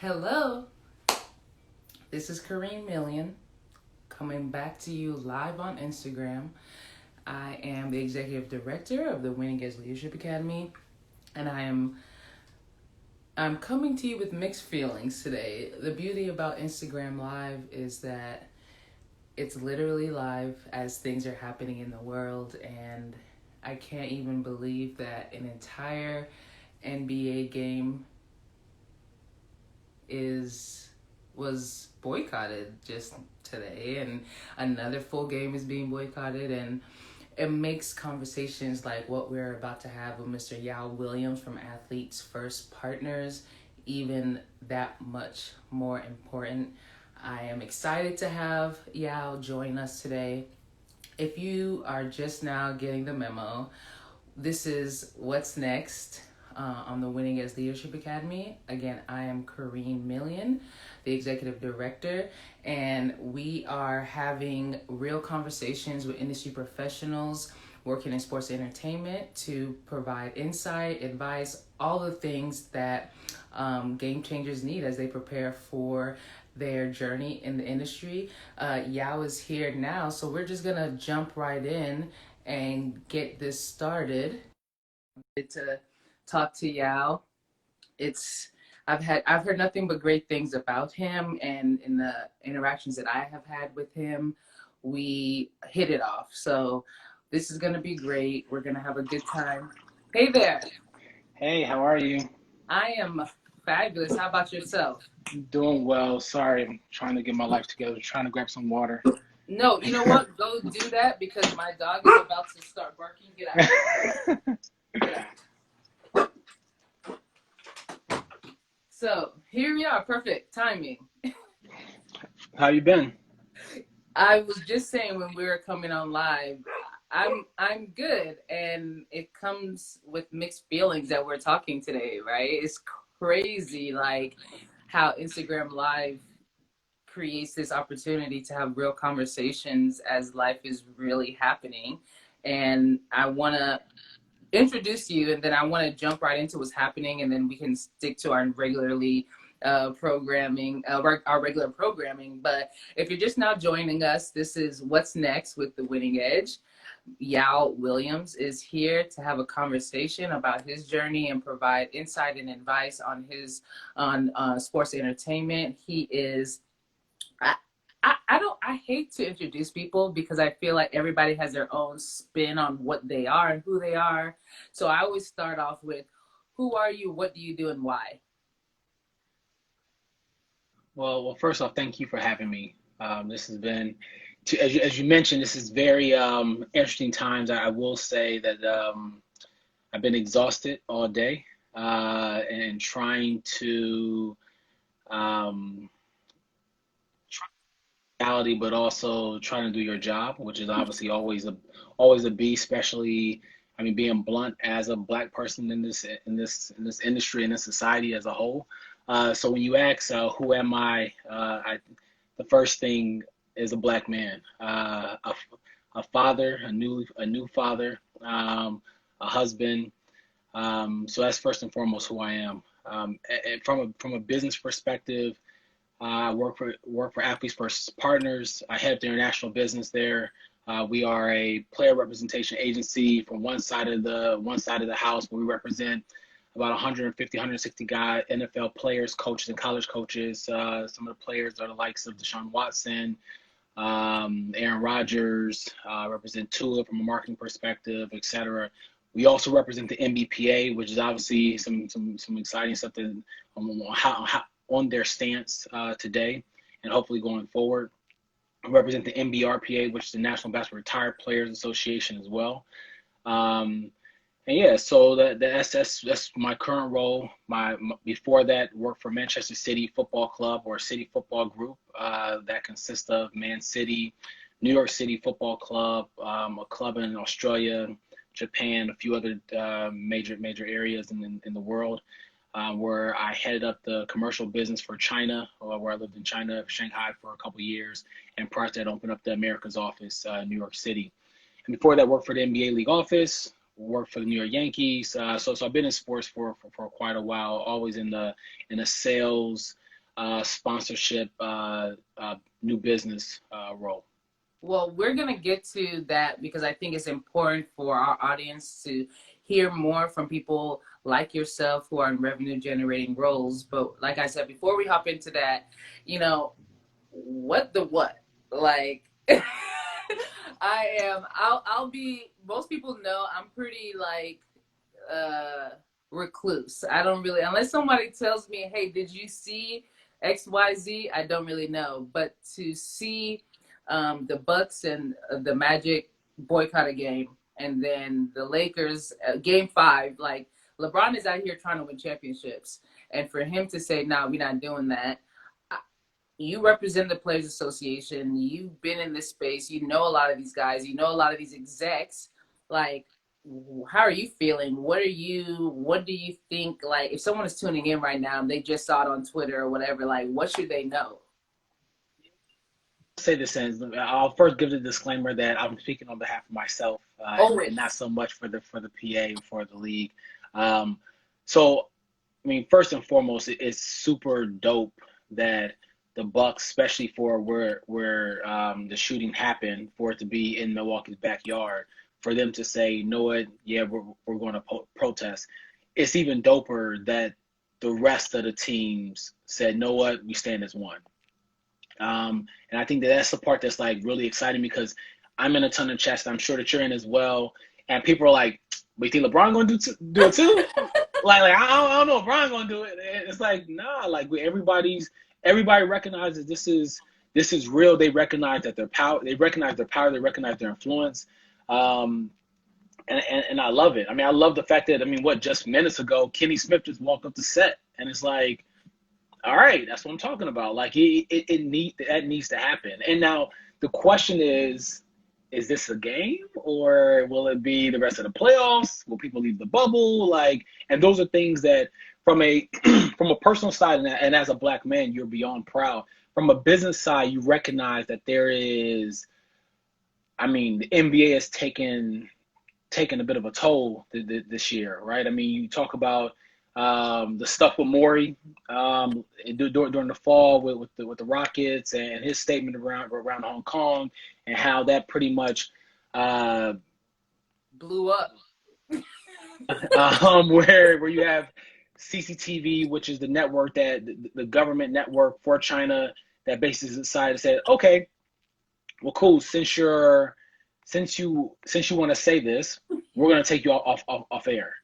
Hello, this is Corinne coming back to you live on Instagram. I am the executive director of the Winning Edge Leadership Academy, and I'm coming to you with mixed feelings today. The beauty about Instagram Live is that it's literally live as things are happening in the world, and I can't even believe that an entire NBA game was boycotted just today, and another full game is being boycotted, and it makes conversations like what we're about to have with Mr. Yao Williams from Athletes First Partners even that much more important. I am excited to have Yao join us today. If you are just now getting the memo, this is What's Next on the Winning Edge Leadership Academy. Again, I am Corinne, the executive director, and we are having real conversations with industry professionals working in sports entertainment to provide insight, advice, all the things that game changers need as they prepare for their journey in the industry. Yao is here now, so we're just gonna jump right in and get this started. To talk to Yao. It's I've heard nothing but great things about him, and in the interactions that I have had with him, we hit it off. So this is gonna be great. We're gonna have a good time. Hey there. Hey, how are you? I am fabulous. How about yourself? Doing well. Sorry, I'm trying to get my life together, trying to grab some water. No, you know what? Go do that because my dog is about to start barking. Get out. Get out. So here we are. Perfect timing. How you been? I was just saying when we were coming on live, I'm good, and it comes with mixed feelings that we're talking today, right? It's crazy, like how Instagram Live creates this opportunity to have real conversations as life is really happening, and I want to introduce you, and then I want to jump right into what's happening, and then we can stick to our regularly programming, our regular programming. But if you're just now joining us, this is What's Next with the Winning Edge. Yao Williams is here to have a conversation about his journey and provide insight and advice on sports entertainment. He is I hate to introduce people because I feel like everybody has their own spin on what they are and who they are. So I always start off with, who are you, what do you do, and why? Well, first off, thank you for having me. This has been, as you mentioned, this is very interesting times. I will say that I've been exhausted all day and trying to um, reality, but also trying to do your job, which is obviously always a B, especially I mean being blunt as a black person in this industry and in society as a whole. So when you ask who am the first thing is a black man, a father, a new father, a husband. So that's first and foremost who I am. And from a business perspective, I work for Athletes First Partners. I head up the international business there. We are a player representation agency from one side of the house, where we represent about 150, 160 guys, NFL players, coaches, and college coaches. Some of the players are the likes of Deshaun Watson, Aaron Rodgers. Represent Tua from a marketing perspective, etc. We also represent the NBPA, which is obviously some exciting stuff that, how on their stance today and hopefully going forward. I represent the NBRPA, which is the National Basketball Retired Players Association as well. And yeah, so that's my current role. Before that, worked for Manchester City Football Club, or City Football Group. That consists of Man City, New York City Football Club, a club in Australia, Japan, a few other major areas in the world. Where I headed up the commercial business for China, where I lived in China, Shanghai, for a couple of years, and prior to that, opened up the Americas office, New York City. And before that, worked for the NBA League office, worked for the New York Yankees. So I've been in sports for quite a while, always in the sales, sponsorship, new business role. Well, we're going to get to that because I think it's important for our audience to hear more from people like yourself who are in revenue generating roles. But like I said, before we hop into that, you know, what the what? Like, I'll be, most people know I'm pretty like, uh recluse. I don't really, unless somebody tells me, "Hey, did you see XYZ?" I don't really know. But to see the Bucks and the Magic boycott a game, and then the Lakers game 5, like LeBron is out here trying to win championships, and for him to say, "No, we're not doing that." You represent the Players Association. You've been in this space. You know a lot of these guys. You know a lot of these execs. Like, how are you feeling? What do you think? Like, if someone is tuning in right now and they just saw it on Twitter or whatever, like, what should they know? Say this, and I'll first give the disclaimer that I'm speaking on behalf of myself, and not Always. so much for the PA or for the league. Um, so, I mean, first and foremost, it's super dope that the Bucks, especially for where the shooting happened, for it to be in Milwaukee's backyard, for them to say, "You know what? Yeah, we're going to protest." It's even doper that the rest of the teams said, "Know what? We stand as one." And I think that that's the part that's like really exciting because I'm in a ton of chats. I'm sure that you're in as well. And people are like, "We think LeBron going to do it too?" Like I don't know if LeBron going to do it. And it's like, nah. Like everybody recognizes this is real. They recognize that their power. They recognize their power. They recognize their influence. Um, and I love it. I mean, I love the fact that just minutes ago, Kenny Smith just walked up the set, and it's like, all right, that's what I'm talking about. Like that needs to happen. And now the question is this a game or will it be the rest of the playoffs? Will people leave the bubble? Like, and those are things that from a from a personal side and as a black man, you're beyond proud. From a business side, you recognize that there is, the NBA has taken a bit of a toll this year, right? I mean, you talk about the stuff with Maury during the fall with the Rockets and his statement around Hong Kong and how that pretty much uh, Blew up. where you have CCTV, which is the network that the government network for China that basically decided to say, okay, well, cool. Since you want to say this, we're going to take you off air.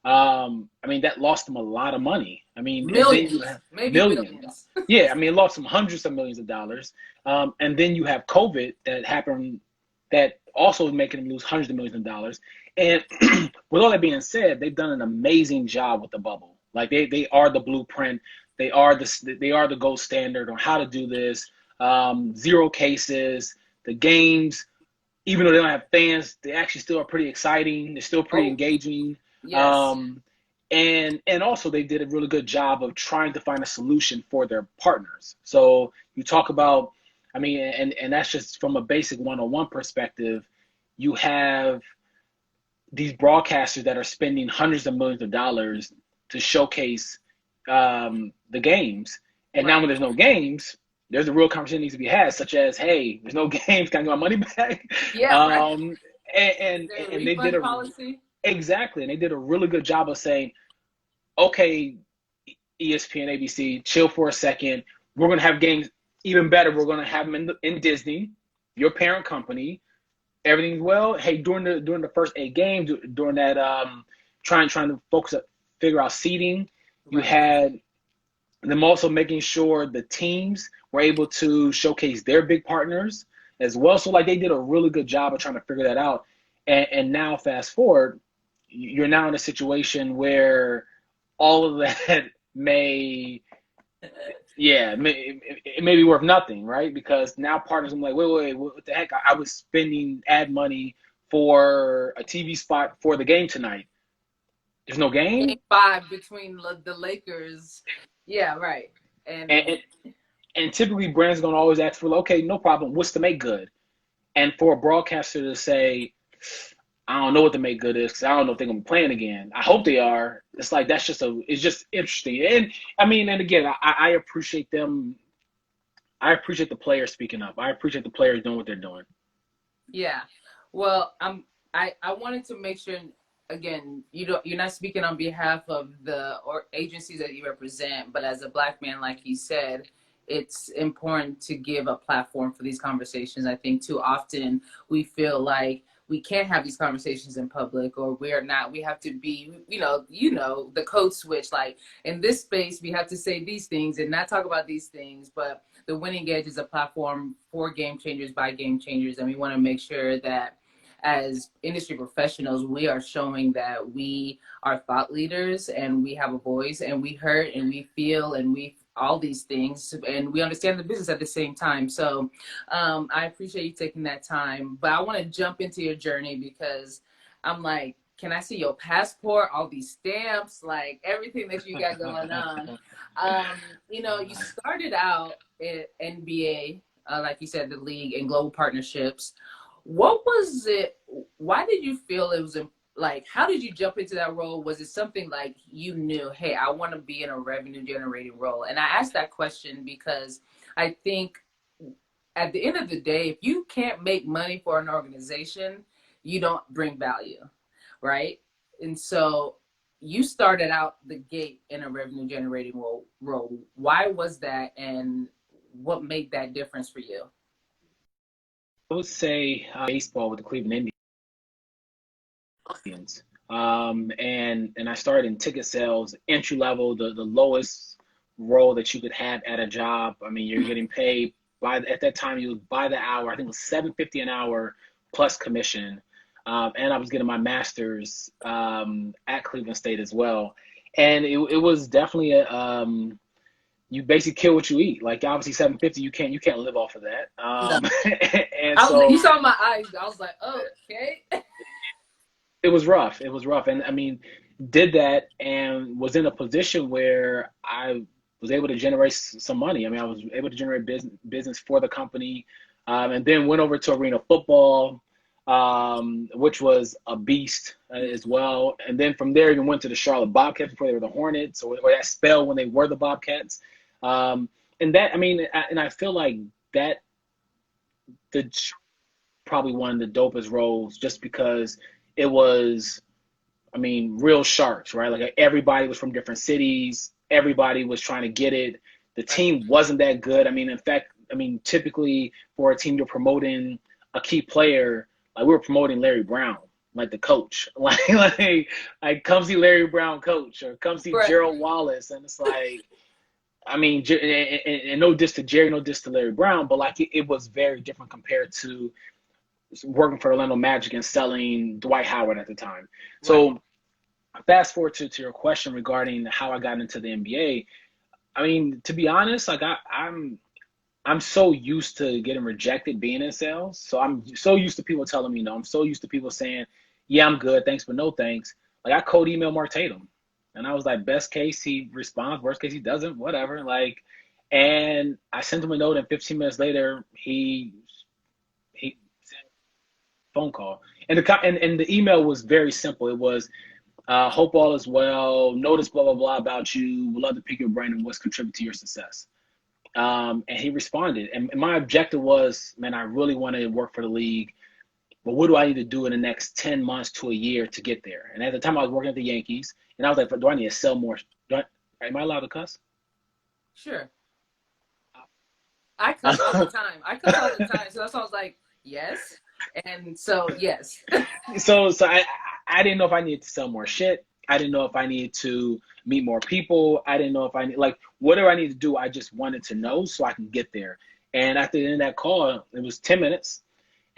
That lost them a lot of money. And then you Millions, have maybe millions. billions. Yeah, it lost them hundreds of millions of dollars. And then you have COVID that happened that also is making them lose hundreds of millions of dollars. And with all that being said, they've done an amazing job with the bubble. Like they are the blueprint. They are the gold standard on how to do this. Zero cases. The games, even though they don't have fans, they actually still are pretty exciting. They're still pretty Oh, engaging. yes. Um, and also they did a really good job of trying to find a solution for their partners. So you talk about, and that's just from a basic one-on-one perspective. You have these broadcasters that are spending hundreds of millions of dollars to showcase the games. And now Right. when there's no games, there's a real conversation that needs to be had, such as, hey, there's no games, can I get my money back? Yeah, right. Um, and, Their and they did refund policy. exactly, and they did a really good job of saying, okay, ESPN, ABC, chill for a second. We're going to have games even better. We're going to have them in Disney, your parent company. Everything's well. Hey, during the first 8 games, during that trying to figure out seating, you Right. had them also making sure the teams were able to showcase their big partners as well. So like they did a really good job of trying to figure that out. And now fast forward, you're now in a situation where all of that it may be worth nothing, right? Because now partners, I'm like, wait, what the heck? I was spending ad money for a TV spot for the game tonight. There's no Game game, 5 between the Lakers. Yeah, right. and And and, and typically brands gonna always ask for, okay, no problem. What's to make good? And for a broadcaster to say, I don't know what the make good is because I don't know if they're gonna be playing again. I hope they are. It's like it's just interesting. And I mean, and again, I appreciate them. I appreciate the players speaking up. I appreciate the players doing what they're doing. Yeah. Well, I wanted to make sure again, you're not speaking on behalf of the or agencies that you represent, but as a black man, like you said, it's important to give a platform for these conversations. I think too often we feel like we can't have these conversations in public, or we have to be, the code switch. Like in this space, we have to say these things and not talk about these things. But the Winning Edge is a platform for game changers by game changers, and we want to make sure that as industry professionals, we are showing that we are thought leaders and we have a voice and we hurt and we feel and we all these things and we understand the business at the same time. So I appreciate you taking that time, but I want to jump into your journey because I'm like, can I see your passport, all these stamps, like everything that you got going on? You started out at NBA, like you said, the league and global partnerships. What was it? Why did you feel it was like, how did you jump into that role? Was it something like you knew, hey, I want to be in a revenue generating role? And I asked that question because I think at the end of the day, if you can't make money for an organization, you don't bring value, right? And so you started out the gate in a revenue generating role. Why was that, and what made that difference for you? I would say baseball with the Cleveland Indians. And I started in ticket sales, entry level, the lowest role that you could have at a job. I mean, you're getting paid by at that time you was by the hour. I think it was $7.50 an hour plus commission. And I was getting my master's at Cleveland State as well. And it was definitely you basically kill what you eat. Like obviously 750, you can't live off of that. No. And so You saw my eyes. I was like, oh, okay. it was rough. It was rough. And I mean, did that and was in a position where I was able to generate some money. I mean, I was able to generate business for the company, and then went over to arena football, which was a beast as well. And then from there, even went to the Charlotte Bobcats before they were the Hornets, or that spell when they were the Bobcats. Um, and that, I mean, and I feel like that the probably one of the dopest roles just because it was, I mean, real sharks, right? Like everybody was from different cities. Everybody was trying to get it. The team wasn't that good. I mean, in fact, I mean, typically for a team you're promoting a key player, like we were promoting Larry Brown, like the coach, like come see Larry Brown coach or come see Right. Gerald Wallace, and it's like, I mean, and no diss to Jerry, no diss to Larry Brown, but like it was very different compared to working for Orlando Magic and selling Dwight Howard at the time. Right. So fast forward to your question regarding how I got into the NBA. I mean, to be honest, like I'm so used to getting rejected being in sales. So I'm so used to people telling me no. I'm so used to people saying, yeah, I'm good, thanks, but no thanks. Like I cold email Mark Tatum. And I was like, best case he responds, worst case he doesn't, whatever. Like, and I sent him a note and 15 minutes later he sent a phone call. And the email was very simple. It was hope all is well. Notice blah blah blah about you. Would love to pick your brain and what's contribute to your success. And he responded. And my objective was, man, I really want to work for the league, but what do I need to do in the next 10 months to a year to get there? And at the time, I was working at the Yankees, and I was like, do I need to sell more? Am I allowed to cuss? Sure. I cuss all the time. I cuss all the time. So that's why I was like, yes. And so, yes. So I didn't know if I needed to sell more shit. I didn't know if I needed to meet more people. I didn't know if I need, like, whatever I need to do. I just wanted to know so I can get there. And after the end of that call, it was 10 minutes.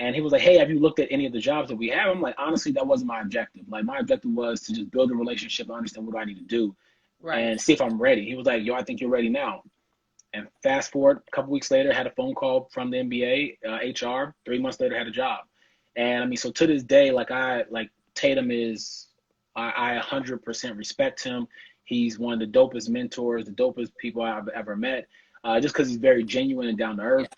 And he was like, hey, have you looked at any of the jobs that we have? I'm like, honestly, that wasn't my objective. Like, my objective was to just build a relationship and understand what do I need to do Right. and see if I'm ready. He was like, yo, I think you're ready now. And fast forward a couple weeks later, had a phone call from the NBA, HR. 3 months later, had a job. And I mean, so to this day, like Tatum is, I 100% respect him. He's one of the dopest mentors, the dopest people I've ever met, just because he's very genuine and down to Yeah. earth.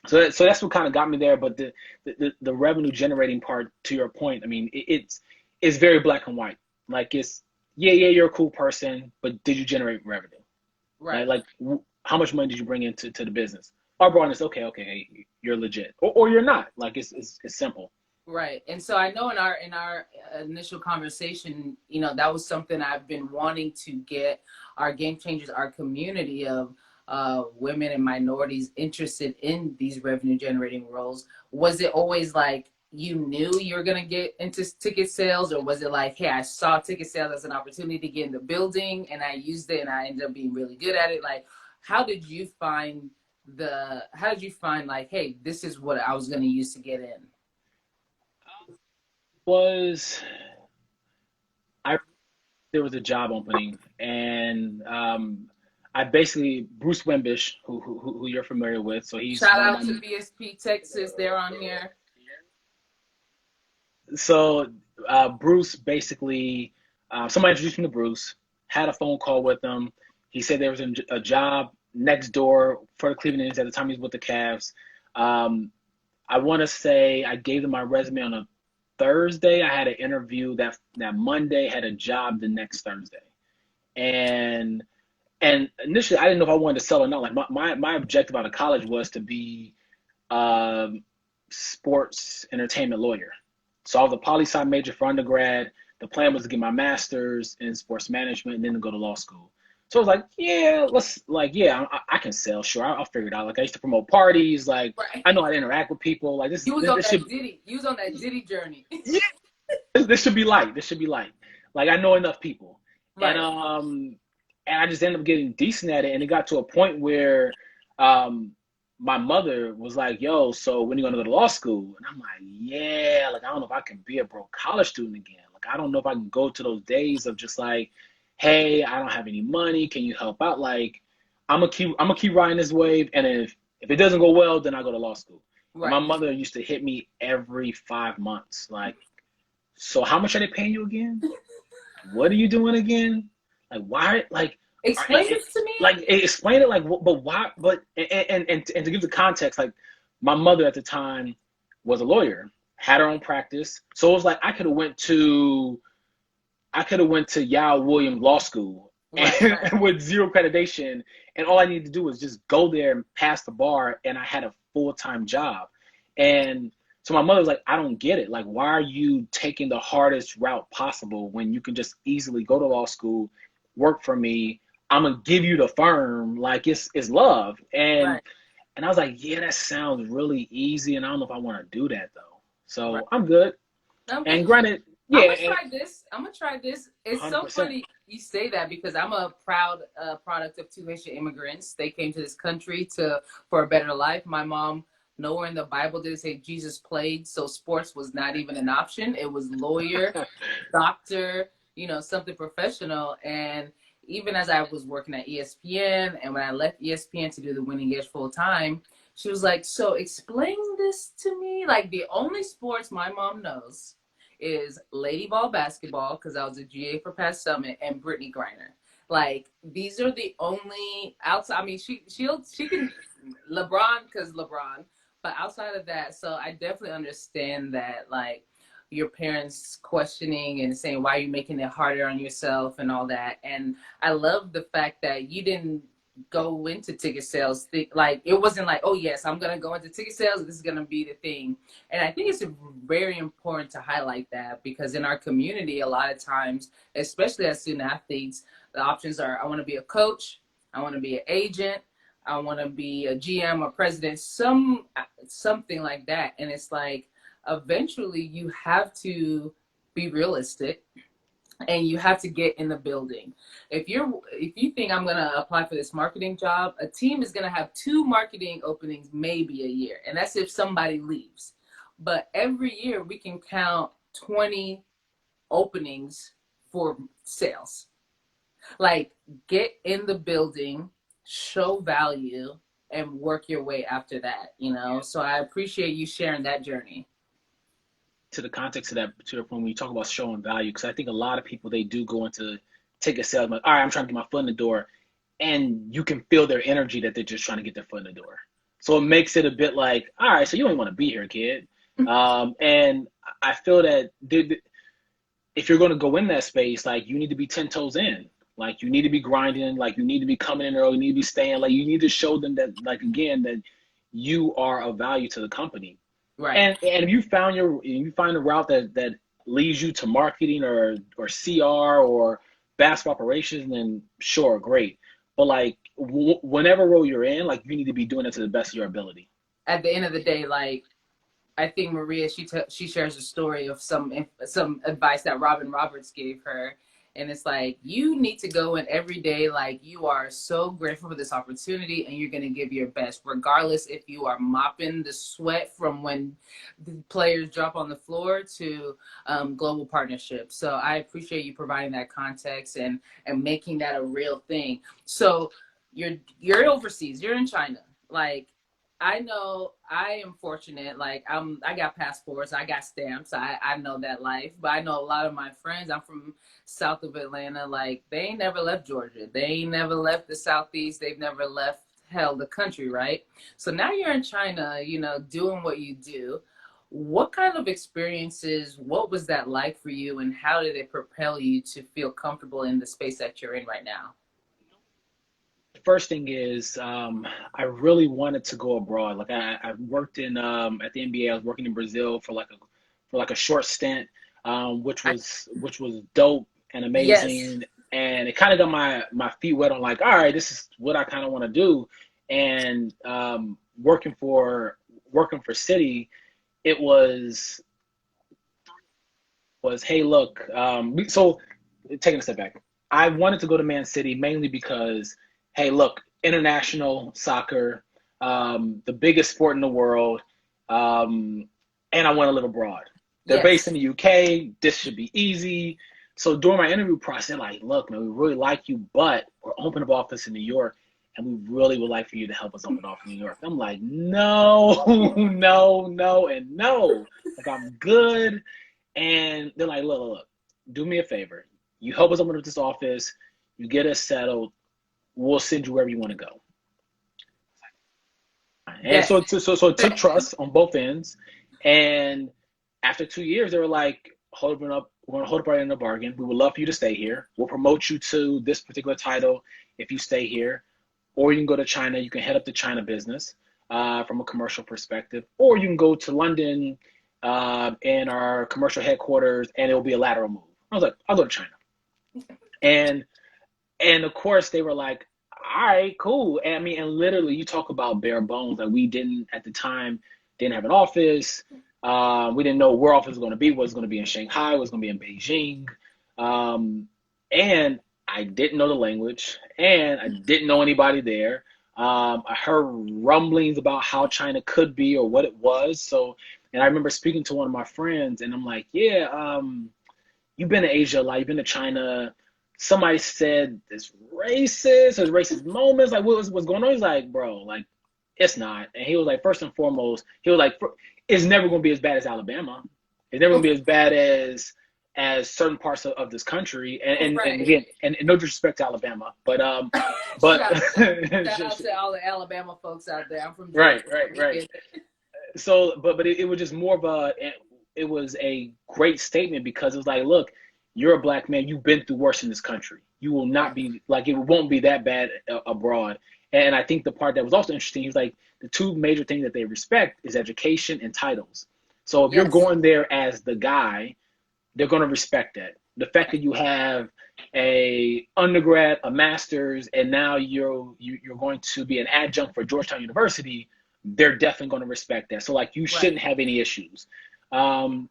So that's what kind of got me there. But the revenue generating part, to your point, I mean, it's very black and white. Like it's yeah, you're a cool person, but did you generate revenue? Right. How much money did you bring into the business? Our broadness, okay, hey, you're legit, or you're not. Like it's simple. Right. And so I know in our initial conversation, you know, that was something I've been wanting to get our game changers, our community of women and minorities interested in these revenue generating roles. Was it always like you knew you were going to get into ticket sales, or was it like, hey, I saw ticket sales as an opportunity to get in the building and I used it and I ended up being really good at it? Like, how did you find like, hey, this is what I was going to use to get in? Was I There was a job opening, and I basically Bruce Wimbish, who you're familiar with, so he's Shout one of out to my. BSP Texas. They're on here. So Bruce basically, somebody introduced me to Bruce, had a phone call with him. He said there was a job next door for the Cleveland Indians at the time he was with the Cavs. Um, I want to say I gave them my resume on a Thursday. I had an interview that Monday, had a job the next Thursday. And initially I didn't know if I wanted to sell or not. Like my objective out of college was to be a sports entertainment lawyer. So I was a poli sci major for undergrad. The plan was to get my master's in sports management and then to go to law school. So I was like, yeah, I can sell. Sure, I'll figure it out. Like I used to promote parties. Like Right. I know how to interact with people. Like You was on this should that Diddy. You was on that Diddy journey. yeah, this should be light. This should be light. Like I know enough people, and Right. I just ended up getting decent at it, and it got to a point where um my mother was like, "Yo, so when are you gonna go to law school?" And I'm like, "Yeah, like I don't know if I can be a broke college student again. Like I don't know if I can go to those days of just like, hey, I don't have any money. Can you help out? Like I'm gonna keep riding this wave, and if it doesn't go well, then I go to law school." And my Right. mother used to hit me every 5 months, like, so how much are they paying you again? What are you doing again? Like why? Explain this to me. Explain it. Like, but why? But and to give the context, like my mother at the time was a lawyer, had her own practice, so it was like I could have went to Yale Williams Law School Right. and Right. with zero accreditation, and all I needed to do was just go there and pass the bar, and I had a full-time job. And so my mother was like, I don't get it. Like, why are you taking the hardest route possible when you can just easily go to law school, work for me? I'm gonna give you the firm, like it's love. Right. And I was like, yeah, that sounds really easy, and I don't know if I want to do that though. Right. So I'm good. Okay. And granted, I'm yeah, gonna try this. I'm gonna try this. It's so 100%. funny you say that because I'm a proud product of two Haitian immigrants. They came to this country to for a better life. My mom, nowhere in the Bible did it say Jesus played, so sports was not even an option. It was lawyer, doctor, you know, something professional. And even as I was working at ESPN, and when I left ESPN to do the Winning Edge full time, she was like, "So explain this to me." Like the only sports my mom knows is Lady Ball basketball because I was a GA for Past Summit and Brittany Griner. Like these are the only outside. I mean, she can LeBron because LeBron, but outside of that, so I definitely understand that like your parents questioning and saying why are you making it harder on yourself and all that. And I love the fact that you didn't go into ticket sales like it wasn't like, oh yes, I'm gonna go into ticket sales, this is gonna be the thing. And I think it's very important to highlight that because in our community a lot of times, especially as student athletes, the options are I want to be a coach, I want to be an agent, I want to be a GM or president, something like that. And it's like eventually you have to be realistic and you have to get in the building. If you think I'm gonna apply for this marketing job, a team is gonna have two marketing openings maybe a year, and that's if somebody leaves. But every year we can count 20 openings for sales. Like get in the building, show value, and work your way after that. You know. So I appreciate you sharing that journey. To the context of that, to the point when you talk about showing value, because I think a lot of people they do go into ticket sales like, all right, I'm trying to get my foot in the door, and you can feel their energy that they're just trying to get their foot in the door. So it makes it a bit like, all right, so you don't want to be here, kid. And I feel that if you're going to go in that space, like you need to be 10 toes in. Like you need to be grinding. Like you need to be coming in early. You need to be staying. Like you need to show them that, like again, that you are of value to the company. Right. And if you find a route that leads you to marketing or CR or basketball operations, then sure, great. But like whenever role you're in, like you need to be doing it to the best of your ability. At the end of the day, like I think Maria, she shares a story of some advice that Robin Roberts gave her, and it's like you need to go in every day like you are so grateful for this opportunity, and you're going to give your best, regardless if you are mopping the sweat from when the players drop on the floor to global partnerships. So I appreciate you providing that context and making that a real thing. So you're overseas, you're in China, like I know I am fortunate. Like I got passports, I got stamps. I know that life. But I know a lot of my friends. I'm from south of Atlanta. Like they ain't never left Georgia. They ain't never left the southeast. They've never left hell the country, right? So now you're in China, doing what you do. What kind of experiences, what was that like for you, and how did it propel you to feel comfortable in the space that you're in right now? First thing is, I really wanted to go abroad. Like I worked in at the NBA. I was working in Brazil for like a short stint, I, which was dope and yes, amazing. And it kind of got my feet wet on like, all right, this is what I kind of want to do. And working for City, it was hey, look, so taking a step back, I wanted to go to Man City mainly because, hey, look, international soccer, the biggest sport in the world, um, and I want to live abroad. They're based in yes, the UK. This should be easy. So during my interview process, they're like, look, man, we really like you, but we're opening an office in New York, and we really would like for you to help us open an office in New York. I'm like, no, no, no, and no. Like, I'm good. And they're like, look, do me a favor. You help us open up this office, you get us settled, we'll send you wherever you want to go. And bet. so it took trust on both ends. And after 2 years, they were like, hold up, we're going to hold up our end of the bargain. We would love for you to stay here. We'll promote you to this particular title if you stay here. Or you can go to China. You can head up the China business from a commercial perspective. Or you can go to London in our commercial headquarters, and it will be a lateral move. I was like, I'll go to China. And of course they were like, all right, cool. And I mean, and literally you talk about bare bones. Like we didn't at the time didn't have an office. We didn't know where office was going to be. Was it going to be in Shanghai? Was it going to be in Beijing? Um, and I didn't know the language, and I didn't know anybody there. I heard rumblings about how China could be or what it was. So, and I remember speaking to one of my friends, and I'm like, yeah, you've been to Asia a lot. You've been to China. Somebody said it's racist. There's racist moments. Like, what's going on? He's like, bro, like, it's not. And he was like, first and foremost, he was like, it's never going to be as bad as Alabama. It's never going to be as bad as certain parts of this country. And Right. again, and no disrespect to Alabama, but shout, shout out to all the Alabama folks out there. I'm from Georgia, right, so right, we right. get it. So but it was just more of it was a great statement because it was like, look, you're a black man, you've been through worse in this country, you will not Right. be like, it won't be that bad abroad. And I think the part that was also interesting, he was like, the two major things that they respect is education and titles. So if you're Yes. going there as the guy, they're going to respect that. The fact that you have a undergrad, a master's, and now you're going to be an adjunct for Georgetown University, they're definitely going to respect that. So like you Right. shouldn't have any issues. Um,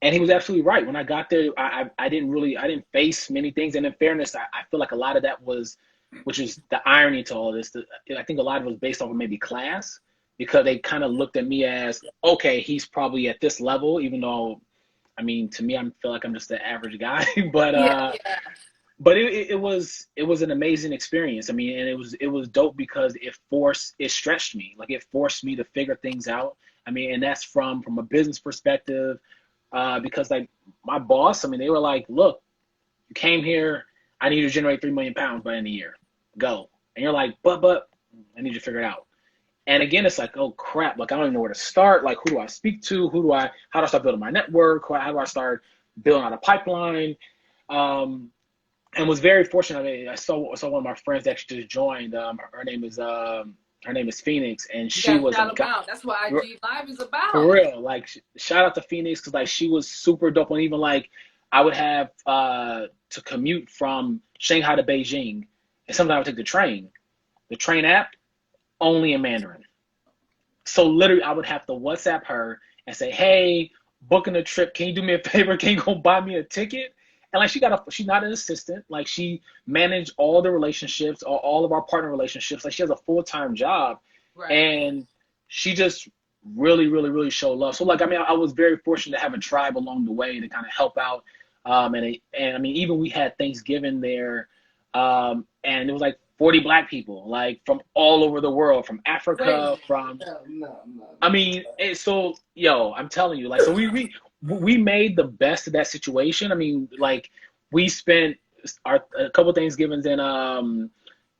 and he was absolutely right. When I got there, I didn't face many things. And in fairness, I feel like a lot of that was, which is the irony to all of this. I think a lot of it was based off of maybe class because they kind of looked at me as, okay, he's probably at this level, even though, I mean, to me, I feel like I'm just the average guy. but Yeah. uh, Yeah. but it was an amazing experience. I mean, and it was dope because it stretched me. Like it forced me to figure things out. I mean, and that's from a business perspective, because like my boss, I mean, they were like, look, you came here, I need you to generate 3 million pounds by the end of the year. Go. And you're like, but I need you to figure it out. And again, it's like, oh crap, like I don't even know where to start. Like, who do I speak to? How do I start building my network? How do I start building out a pipeline? Um, and was very fortunate. I mean, I saw one of my friends actually just joined. Her name is Phoenix, and You she gotta was a shout them guy out. That's what IG Live is for about. real. Like, shout out to Phoenix because like she was super dope. And even like I would have to commute from Shanghai to Beijing, and sometimes I would take the train. The train app only in Mandarin. So literally, I would have to WhatsApp her and say, "Hey, booking a trip. Can you do me a favor? Can you go buy me a ticket?" And like she's not an assistant. Like she managed all the relationships, all of our partner relationships. Like she has a full-time job, Right. and she just really, really, really showed love. So like I mean, I was very fortunate to have a tribe along the way to kind of help out. And I mean, even we had Thanksgiving there, and it was like 40 black people, like from all over the world, from Wait a Africa, minute. from No, no, no, I no. mean, so yo, I'm telling you, like, so we made the best of that situation. I mean, like, we spent our a couple Thanksgivings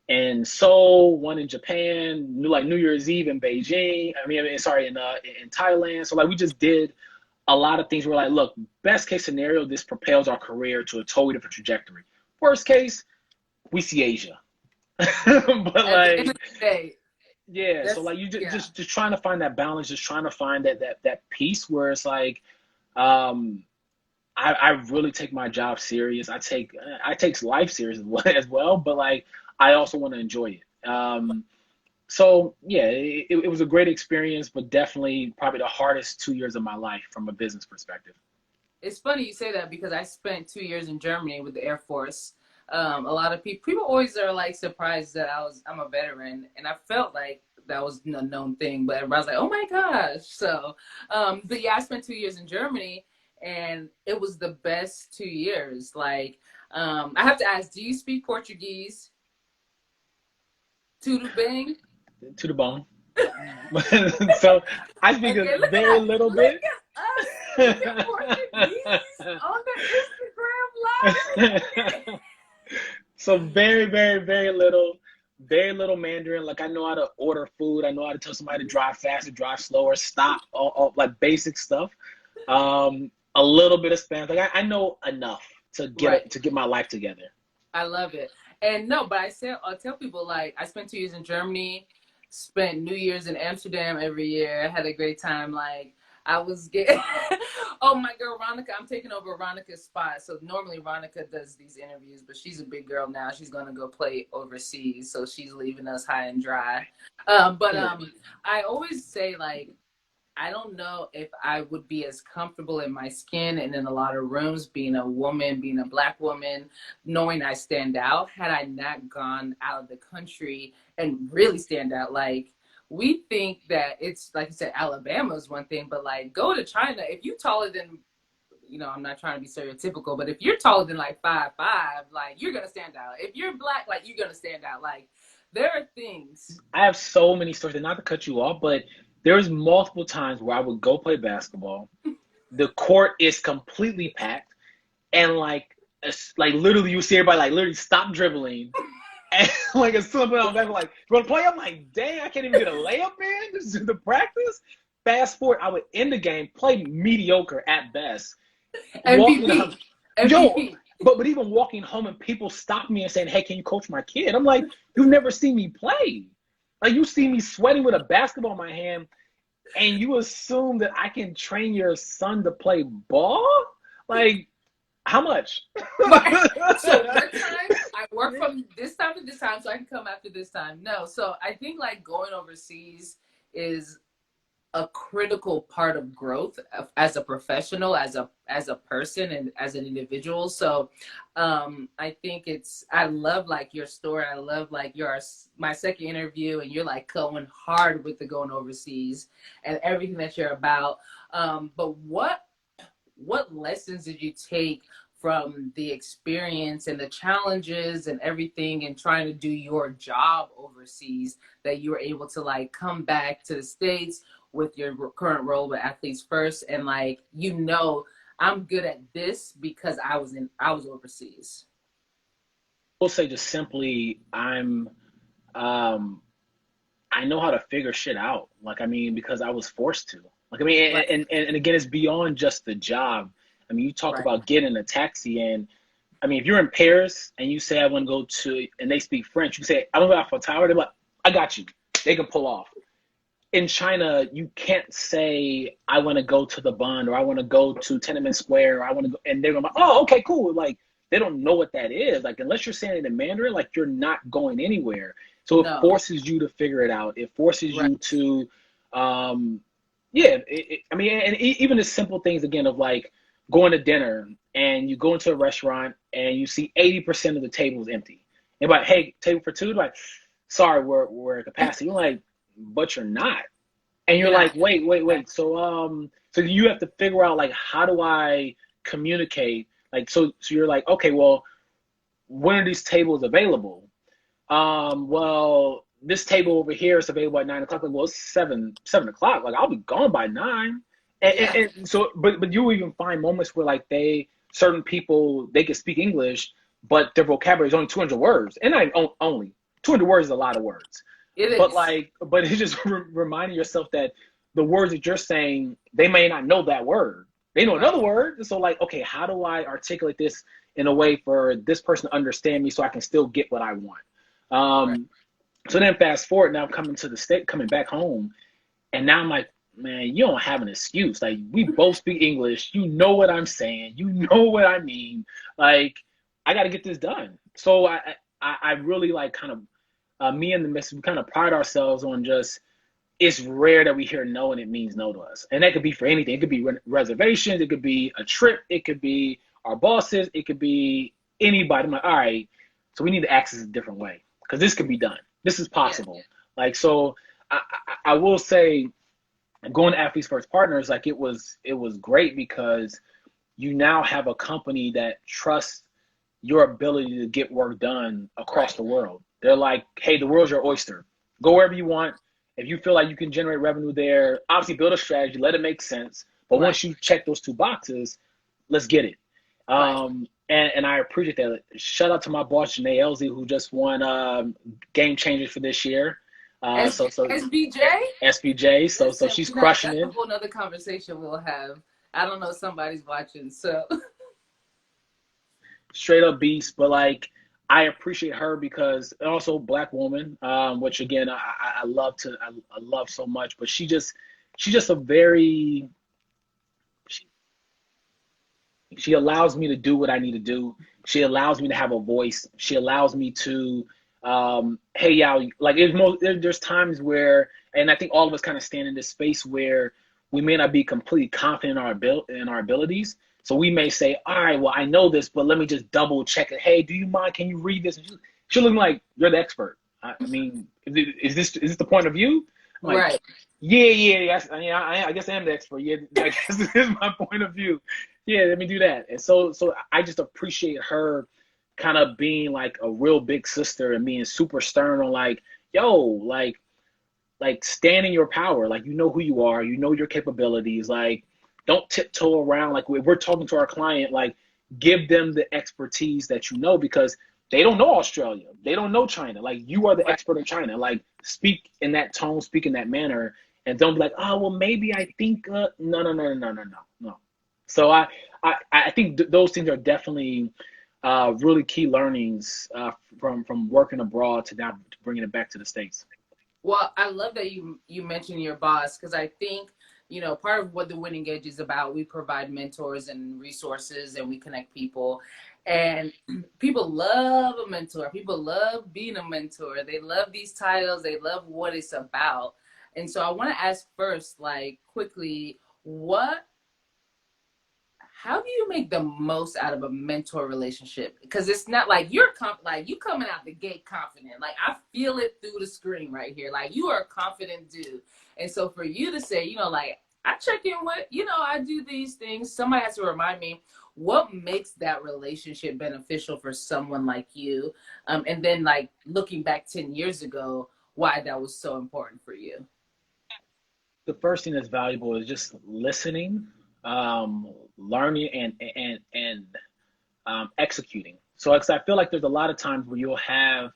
in Seoul, one in Japan, like New Year's Eve in Beijing. I mean, sorry, in Thailand. So like, we just did a lot of things. We're like, look, best case scenario, this propels our career to a totally different trajectory. Worst case, we see Asia, but At the end of like. the day, Yeah, so that's like you just, yeah. just just trying to find that balance, just trying to find that piece where it's like, um, I really take my job serious. I take life serious as well, but like I also want to enjoy it. So yeah, it was a great experience, but definitely probably the hardest 2 years of my life from a business perspective. It's funny you say that because I spent 2 years in Germany with the Air Force. A lot of people always are like surprised that I'm a veteran, and I felt like that was a known thing, but everybody's like, oh my gosh. So, but yeah, I spent 2 years in Germany, and it was the best 2 years. Like, I have to ask, do you speak Portuguese? Tudo bem? To the bone. So I speak a Okay, look at very us. little Look bit. at us speaking Portuguese on the Instagram live. So very, very, very little Mandarin. Like I know how to order food. I know how to tell somebody to drive faster, drive slower, stop, all like basic stuff. A little bit of Spanish. Like I know enough to Right. get my life together. I love it. And no, but I tell people like I spent 2 years in Germany, spent New Year's in Amsterdam every year, had a great time. Like I was getting oh my girl Ronica, I'm taking over Ronica's spot. So normally Ronica does these interviews, but she's a big girl now. She's gonna go play overseas, so she's leaving us high and dry. But Yeah. I always say like I don't know if I would be as comfortable in my skin and in a lot of rooms being a woman, being a black woman, knowing I stand out had I not gone out of the country and really stand out. Like, we think that it's like you said, Alabama is one thing, but like go to China. If you taller than, I'm not trying to be stereotypical, but if you're taller than like 5'5", like you're gonna stand out. If you're black, like you're gonna stand out. Like there are things. I have so many stories, and not to cut you off, but there's multiple times where I would go play basketball. The court is completely packed, and like literally you see everybody like literally stop dribbling. And like as soon as I'm back, like, you want to play? I'm like, dang, I can't even get a layup in. This is the practice. Fast forward, I would end the game, play mediocre at best. Walking MVP. out, yo, MVP. but even walking home and people stop me and saying, "Hey, can you coach my kid?" I'm like, you've never seen me play. Like you see me sweating with a basketball in my hand, and you assume that I can train your son to play ball? Like, how much? Right. So what time? I work from this time to this time, so I can come after this time. No, so I think like going overseas is a critical part of growth as a professional, as a person, and as an individual. So, I think I love like your story. I love like my second interview, and you're like going hard with the going overseas and everything that you're about. But what lessons did you take from the experience and the challenges and everything and trying to do your job overseas that you were able to like come back to the States with your current role with Athletes First and like I'm good at this because I was overseas. We'll say just simply, um, I I know how to figure shit out. Like, I mean, because I was forced to. Like, I mean, Right. and again, it's beyond just the job. I mean, you talk Right. about getting a taxi, and I mean, if you're in Paris and you say I want to go to, and they speak French, you say I want to go out for a tower. They're like, I got you. They can pull off. In China, you can't say I want to go to the Bund or I want to go to Tiananmen Square or I want to go, and they're going like, oh, okay, cool. Like they don't know what that is. Like unless you're saying it in Mandarin, like you're not going anywhere. So it No. forces you to figure it out. It forces Right. you to, um, yeah. I mean, and even the simple things again of like going to dinner and you go into a restaurant and you see 80% of the tables empty. And like, hey, table for two. Like, sorry, we're at capacity. You're like, but you're not. And you're You're not. like, wait. So you have to figure out like how do I communicate? Like so you're like, okay, well, when are these tables available? Well, this table over here is available at 9 o'clock. Like, well, it's seven o'clock. Like I'll be gone by 9. Yeah. And so but you even find moments where like certain people they can speak English, but their vocabulary is only 200 words. And not only 200 words is a lot of words. It But is. but it's just reminding yourself that the words that you're saying, they may not know that word. They know Right. another word. So like, okay, how do I articulate this in a way for this person to understand me so I can still get what I want? Right. Um, so then fast forward, now I'm coming to the state, coming back home, and now I'm like, man, you don't have an excuse. Like we both speak English. You know what I'm saying. You know what I mean. Like I got to get this done. So I really like kind of me and the miss, we kind of pride ourselves on just it's rare that we hear no and it means no to us. And that could be for anything. It could be reservations, it could be a trip, it could be our bosses, it could be anybody. I'm like, all right, so we need to access a different way because this could be done. This is Yeah. possible. Like, so I will say going to Athletes First Partners, like it was great because you now have a company that trusts your ability to get work done across Right. the world. They're like, hey, the world's your oyster. Go wherever you want. If you feel like you can generate revenue there, obviously build a strategy, let it make sense. But Right. once you check those two boxes, let's get it. Right. And I appreciate that. Shout out to my boss, Janae Elsie, who just won Game Changers for this year. So SBJ? SBJ. So Listen, she's crushing that's a it. whole nother conversation we'll have. I don't know if somebody's watching, so Straight up beast, but like I appreciate her because and also black woman, which again I love I love so much, but she's just a very she, she allows me to do what I need to do. She allows me to have a voice. She allows me to hey y'all like there's times where and I think all of us kind of stand in this space where we may not be completely confident in our abilities. So we may say, all right, well, I know this, but let me just double check it. Hey, do you mind? Can you read this? And she'll look like you're the expert. I mean, is this the point of view? I'm like, right. yeah. I guess I am the expert. Yeah, I guess this is my point of view. Yeah, let me do that. And so I just appreciate her kind of being like a real big sister and being super stern on like, yo, stand in your power. Like you know who you are, you know your capabilities. Like don't tiptoe around. Like if we're talking to our client, like give them the expertise that you know because they don't know Australia, they don't know China. Like you are the Right. expert in China. Like speak in that tone, speak in that manner, and don't be like, oh well, maybe I think no. So I think those things are definitely really key learnings from working abroad to now bringing it back to the States. Well, I love that you mentioned your boss because I think part of what the Winning Edge is about. We provide mentors and resources, and we connect people. And people love a mentor. People love being a mentor. They love these titles. They love what it's about. And so I want to ask first, like quickly, what how do you make the most out of a mentor relationship? Because it's not like like you coming out the gate confident. Like I feel it through the screen right here. Like you are a confident dude. And so for you to say, like I check in with, I do these things. Somebody has to remind me what makes that relationship beneficial for someone like you. And then like looking back 10 years ago, why that was so important for you. The first thing that's valuable is just listening, learning, and executing. So, 'cause I feel like there's a lot of times where you'll have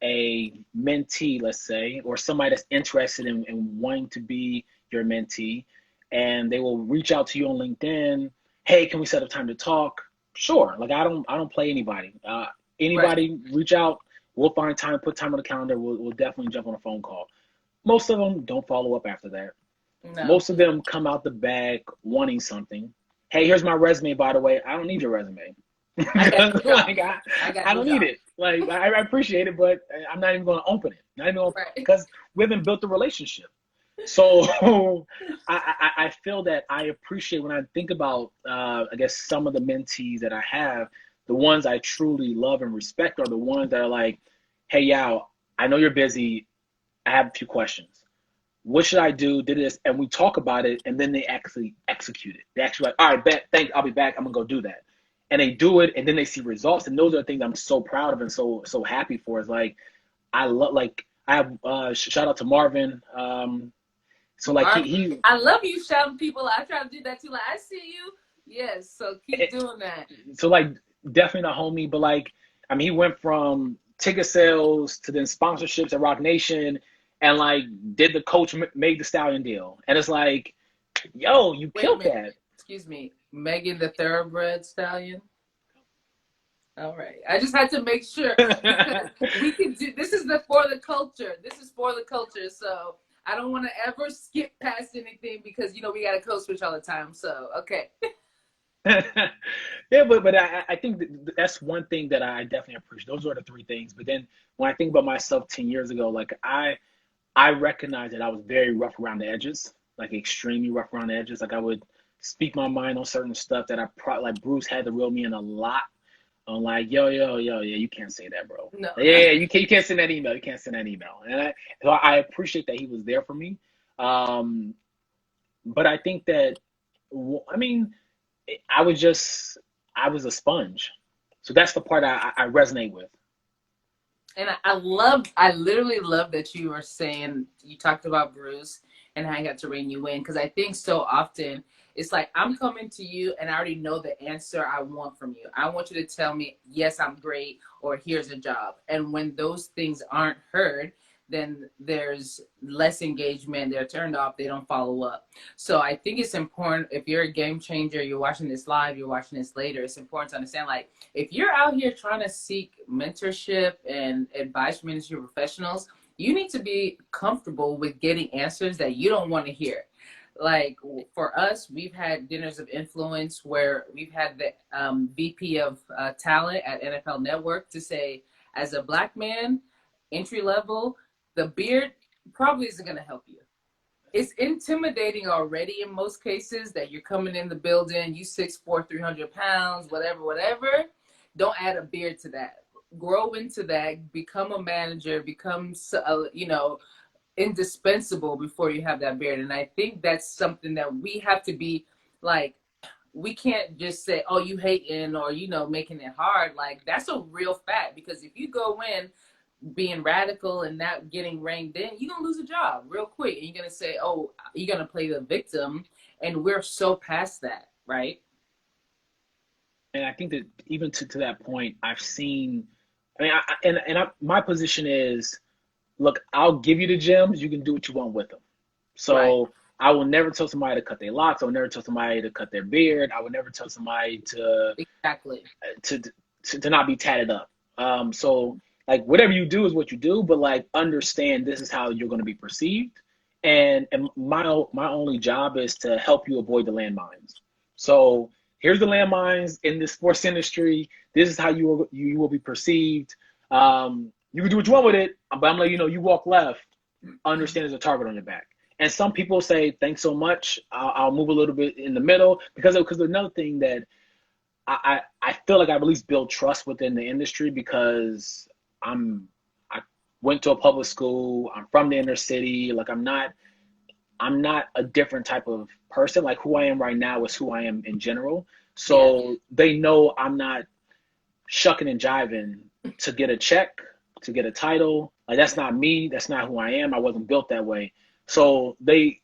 a mentee, let's say, or somebody that's interested in wanting to be your mentee, and they will reach out to you on LinkedIn. Hey, can we set up time to talk? Sure. Like I don't play anybody. Right. Anybody reach out, we'll find time, put time on the calendar. We'll definitely jump on a phone call. Most of them don't follow up after that. No. Most of them come out the bag wanting something. Hey, here's my resume, by the way. I don't need your resume. I got the job. Like I got I the don't need job. it. Like I appreciate it, but I'm not even going to open it. Not even Right. because we haven't built a relationship. So I feel that I appreciate when I think about I guess some of the mentees that I have, the ones I truly love and respect are the ones that are like, hey Yao, I know you're busy. I have a few questions. What should I do? Did this, and we talk about it, and then they actually execute it. They actually like, all right, bet, thanks, I'll be back. I'm gonna go do that, and they do it, and then they see results, and those are the things I'm so proud of and so happy for. Is like I love like I have shout out to Marvin. So like Marvin, he I love you shouting people out. I try to do that too. Like, I see you. Yes. So keep doing that. so like definitely not homie, but like I mean he went from ticket sales to then sponsorships at Rock Nation, and like did the coach made the stallion deal, and it's like, yo, you Wait a killed minute. that. Excuse me. Megan the Thoroughbred Stallion. All right. I just had to make sure because we can do this is the for the culture. This is for the culture. So I don't want to ever skip past anything because we got to code switch all the time. So okay. Yeah, but I think that's one thing that I definitely appreciate. Those are the three things. But then when I think about myself 10 years ago, like I recognized that I was very rough around the edges, like extremely rough around the edges. Like I would speak my mind on certain stuff that I like Bruce had to reel me in a lot. I'm like, yo, yeah, you can't say that, bro. No, Like, yeah, you can't send that email. You can't send that email. And so I appreciate that he was there for me. Um, but I think that, I mean, I was just, I was a sponge. So that's the part I resonate with. and I literally love that you were saying, you talked about Bruce and how I got to rein you in. Because I think so often it's like, I'm coming to you and I already know the answer I want from you. I want you to tell me, yes, I'm great, or here's a job. And when those things aren't heard, then there's less engagement. They're turned off. They don't follow up. So I think it's important, if you're a game changer, you're watching this live, you're watching this later, it's important to understand, like, if you're out here trying to seek mentorship and advice from industry professionals, you need to be comfortable with getting answers that you don't want to hear. Like for us, we've had dinners of influence where we've had the VP of talent at NFL Network to say, as a Black man, entry level, the beard probably isn't going to help you. It's intimidating already in most cases that you're coming in the building, you 6'4", 300 pounds, whatever. Don't add a beard to that. Grow into that, become a manager, become, indispensable before you have that beard. And I think that's something that we have to be like, we can't just say, oh, you hating or, making it hard. Like, that's a real fact, because if you go in being radical and not getting reined in, you're gonna lose a job real quick. And you're gonna say, oh, you're gonna play the victim. And we're so past that, right? And I think that even to that point, I've seen, I mean, my position is, look, I'll give you the gems. You can do what you want with them. Right. So I will never tell somebody to cut their locks. I will never tell somebody to cut their beard. I would never tell somebody Exactly. to to not be tatted up. So like whatever you do is what you do, but like understand this is how you're going to be perceived. And my only job is to help you avoid the landmines. So here's the landmines in the sports industry. This is how you will be perceived. You can do what you want with it, but I'm letting you know, you walk left, understand there's a target on your back. And some people say, thanks so much. I'll move a little bit in the middle because another thing that I feel like I've at least built trust within the industry because I went to a public school. I'm from the inner city. Like I'm not a different type of person. Like who I am right now is who I am in general. Yeah. So they know I'm not shucking and jiving to get a check, to get a title. Like that's not me. That's not who I am. I wasn't built that way. So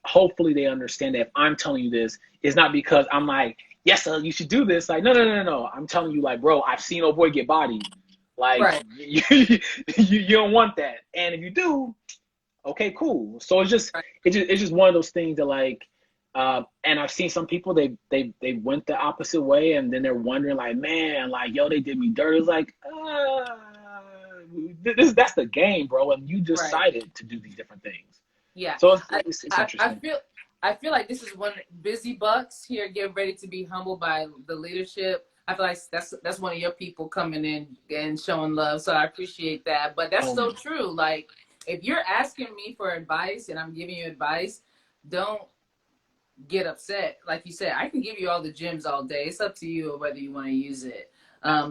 hopefully they understand that if I'm telling you this, it's not because I'm like, yes, you should do this. Like, no. I'm telling you, like, bro, I've seen old boy get bodied. Like Right. you don't want that. And if you do, okay, cool. So Right. it's just one of those things that like, and I've seen some people they went the opposite way, and then they're wondering like, man, like yo, they did me dirty. It's like, that's the game, bro, and you Right. decided to do these different things. Yeah. So I, it's I interesting. feel like this is one busy bucks here getting ready to be humbled by the leadership. I feel like that's one of your people coming in and showing love. So I appreciate that. But that's Oh so no, true. Like if you're asking me for advice and I'm giving you advice, don't get upset. Like you said, I can give you all the gems all day. It's up to you whether you want to use it.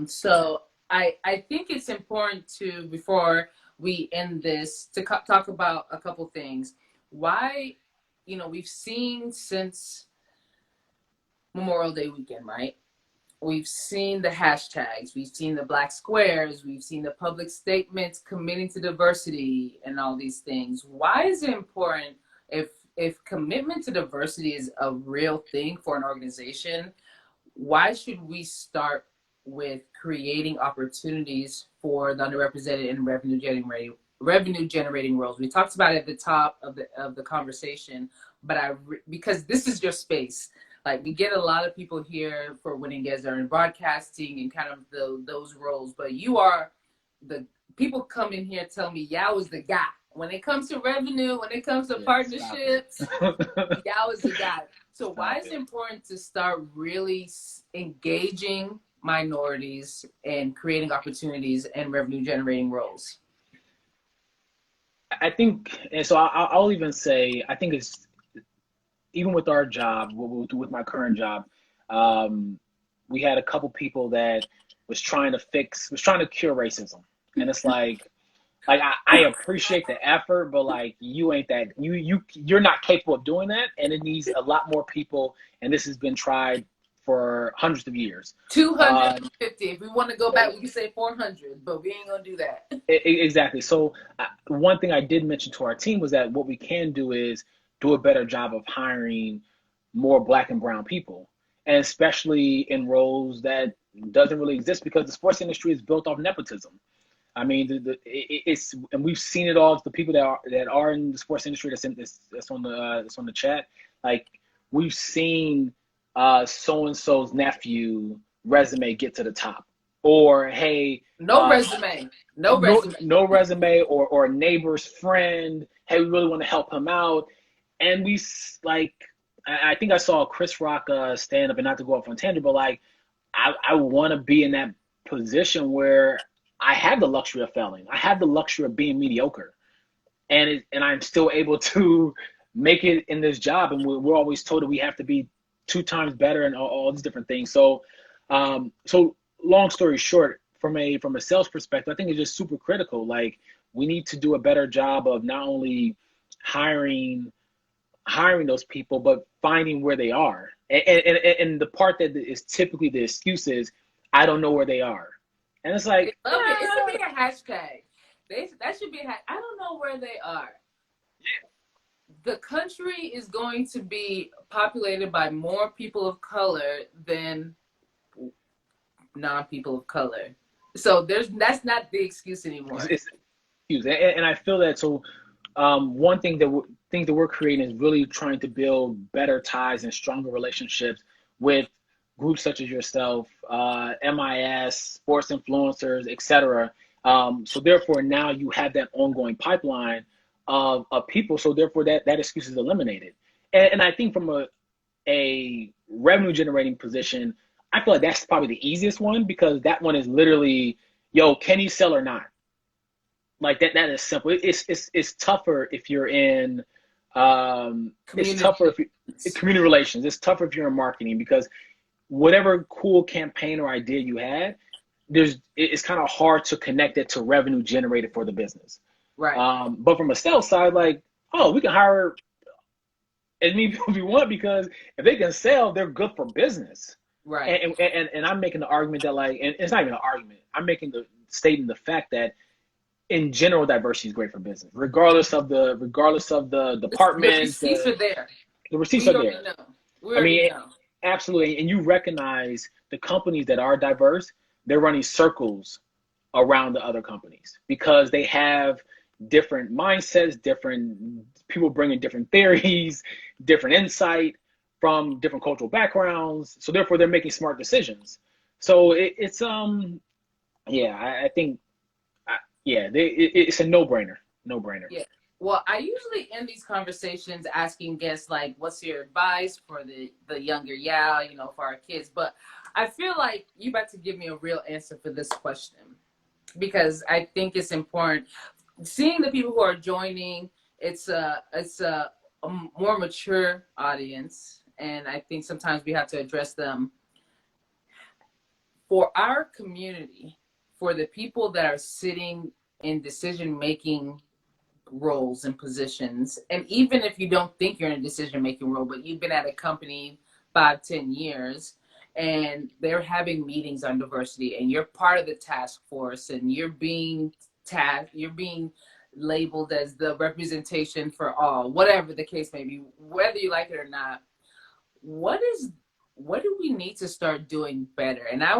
So I think it's important to, before we end this, to talk about a couple things. Why, we've seen since Memorial Day weekend, right? We've seen the hashtags, we've seen the black squares, we've seen the public statements committing to diversity and all these things. Why is it important, if commitment to diversity is a real thing for an organization, why should we start with creating opportunities for the underrepresented and revenue generating roles? We talked about it at the top of the conversation, but because this is your space. Like we get a lot of people here for winning guests are in broadcasting and kind of those roles, but you are the people come in here tell me Yao is the guy. When it comes to revenue, when it comes to yeah, stop it, partnerships, Yao is the guy. So why stop is it it. important to start really engaging minorities and creating opportunities and revenue generating roles? I think, and so I'll even say, I think it's even with our job, with my current job, um, we had a couple people that was trying to cure racism, and it's like I appreciate the effort, but like you ain't that you're not capable of doing that, and it needs a lot more people, and this has been tried for hundreds of years. Um, 250. If we want to go back, we can say 400, but we ain't gonna do that. exactly. So one thing I did mention to our team was that what we can do is do a better job of hiring more black and brown people, and especially in roles that doesn't really exist because the sports industry is built off nepotism. I mean, it's and we've seen it all. The people that are in the sports industry that's on the chat, like we've seen so and so's nephew resume get to the top, or hey, No resume. No resume. no resume, or a neighbor's friend. Hey, we really want to help him out, and like I think I saw Chris Rock stand up, and not to go off on tangent, but like I want to be in that position where I have the luxury of failing. I have the luxury of being mediocre, and I'm still able to make it in this job. And we're always told that we have to be two times better and all these different things. So, so long story short, from a sales perspective, I think it's just super critical. Like we need to do a better job of not only hiring those people, but finding where they are. And the part that is typically the excuse is, I don't know where they are. And it's They like, love it. It should be a hashtag. That should be I don't know where they are. The country is going to be populated by more people of color than non-people of color. So that's not the excuse anymore. it's excuse. And I feel that. So one thing that we're creating is really trying to build better ties and stronger relationships with groups such as yourself, MIS, sports influencers, etc. So therefore, now you have that ongoing pipeline of people. So therefore, that excuse is eliminated. And I think from a revenue generating position, I feel like that's probably the easiest one because that one is literally, yo, can you sell or not? Like that is simple. It's tougher if you're in it's Community. tougher if you community relations. It's tougher if you're in marketing because whatever cool campaign or idea you had, it's kind of hard to connect it to revenue generated for the business. Right. But from a sales side, like, oh, we can hire as many people as we want because if they can sell, they're good for business. Right. And I'm making the argument that like, and it's not even an argument. I'm making the stating the fact that in general, diversity is great for business, regardless of the The department. receipts are there. The receipts We are already there. know. We I already mean, know. absolutely. And you recognize the companies that are diverse, they're running circles around the other companies because they have different mindsets, different people bringing different theories, different insight from different cultural backgrounds. So therefore, they're making smart decisions. So it's yeah, I think yeah, it's a no brainer, no brainer. Yeah. Well, I usually end these conversations asking guests like, "What's your advice for the younger Yao? You know, for our kids." But I feel like you about to give me a real answer for this question because I think it's important. Seeing the people who are joining, it's a more mature audience, and I think sometimes we have to address them for our community, for the people that are sitting in decision making roles and positions. And even if you don't think you're in a decision making role, but you've been at a company 5, 10 years and they're having meetings on diversity and you're part of the task force and you're being tagged, you're being labeled as the representation for all, whatever the case may be, whether you like it or not, what is what do we need to start doing better? And I